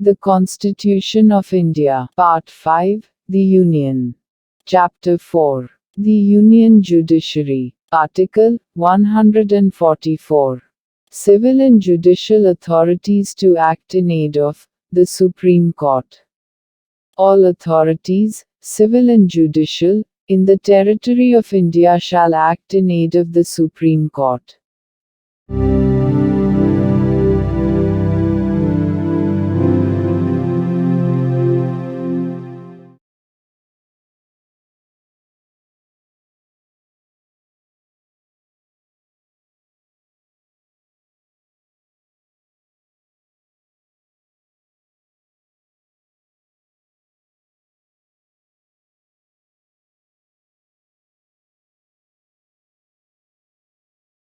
The Constitution of India. Part 5. The Union. Chapter 4. The Union Judiciary. Article 144. Civil and judicial authorities to act in aid of the Supreme Court. All authorities, civil and judicial, in the territory of India shall act in aid of the Supreme Court.